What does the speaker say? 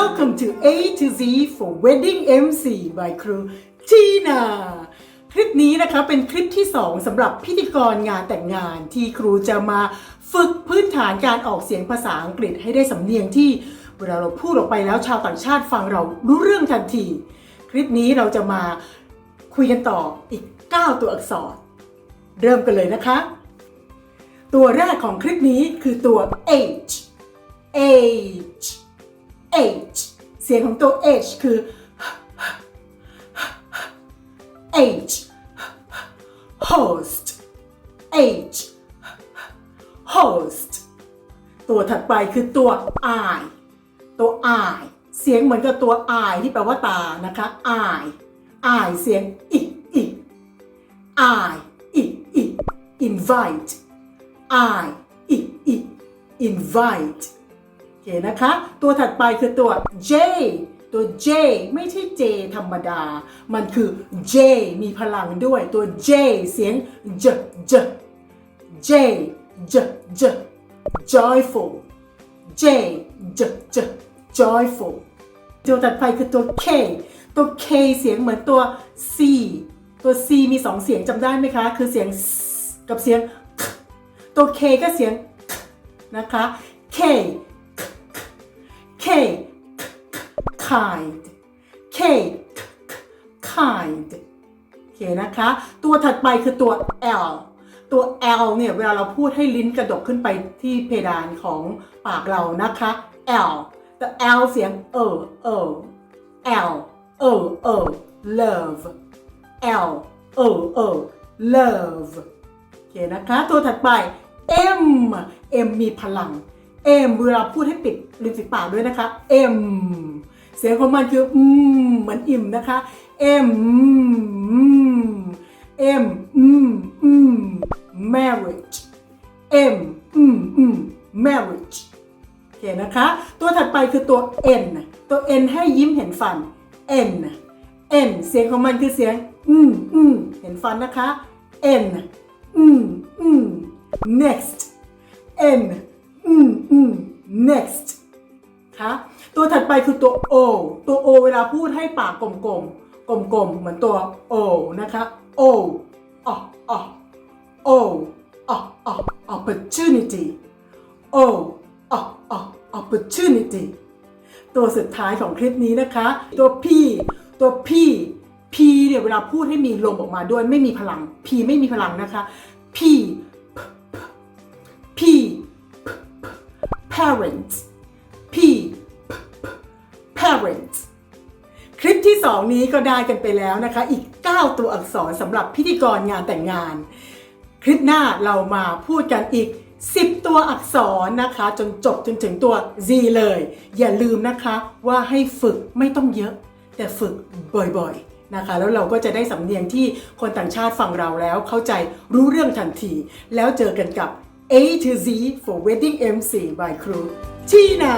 Welcome to A to Z for Wedding MC by ครูทีนาคลิปนี้นะคะเป็นคลิปที่2สำหรับพิธีกรงานแต่งงานที่ครูจะมาฝึกพื้นฐานการออกเสียงภาษาอังกฤษให้ได้สำเนียงที่เวลาเราพูดออกไปแล้วชาวต่างชาติฟังเรารู้เรื่องทันทีคลิปนี้เราจะมาคุยกันต่ออีก9ตัวอักษรเริ่มกันเลยนะคะตัวแรกของคลิปนี้คือตัว H H H เสียงของตัว H คือ H host H host ตัวถัดไปคือตัว I ตัว I เสียงเหมือนกับตัว I ที่แปลว่าตานะคะ I เสียงอี I invite I invite โอเคนะคะตัวถัดไปคือตัว J ตัว J ไม่ใช่ J ธรรมดามันคือ J มีพลังด้วยตัว J เสียง J joyful J joyful ตัวถัดไปคือตัว K ตัว K เสียงเหมือนตัว C ตัว C มี2เสียงจำได้ไหมคะคือเสียง S กับเสียง K ตัว K ก็เสียง K นะคะ K kind K kind โอเคนะคะตัวถัดไปคือตัว L ตัว L เนี่ยเวลาเราพูดให้ลิ้นกระดกขึ้นไปที่เพดานของปากเรานะคะ L แต่ L เสียงL love L love โอเคนะคะตัวถัดไป M มีพลัง M เวลาพูดให้ปิดริมฝีปากด้วยนะคะ M เสียงของมันคือเหมือนอิ่มนะคะ M marriage M marriage โอเคนะคะตัวถัดไปคือตัว N ตัว N ให้ยิ้มเห็นฟัน N เสียงของมันคือเสียงเห็นฟันนะคะ N next N next ค่ะตัวถัดไปคือตัว O ตัว O เวลาพูดให้ปากกลมๆเหมือนตัว O นะคะ opportunity opportunity ตัวสุดท้ายของคลิปนี้นะคะตัว P เนี่ยเวลาพูดให้มีลมออกมาด้วยไม่มีพลัง P ไม่มีพลังนะคะ P parents parents คลิปที่2นี้ก็ได้กันไปแล้วนะคะอีก9ตัวอักษรสำหรับพิธีกรงานแต่งงานคลิปหน้าเรามาพูดกันอีก10ตัวอักษรนะคะจนจบจนถึงตัว Z เลยอย่าลืมนะคะว่าให้ฝึกไม่ต้องเยอะแต่ฝึกบ่อยๆนะคะแล้วเราก็จะได้สำเนียงที่คนต่างชาติฟังเราแล้วเข้าใจรู้เรื่องทันทีแล้วเจอกันกับA to Z for Wedding MC by ครูทีนา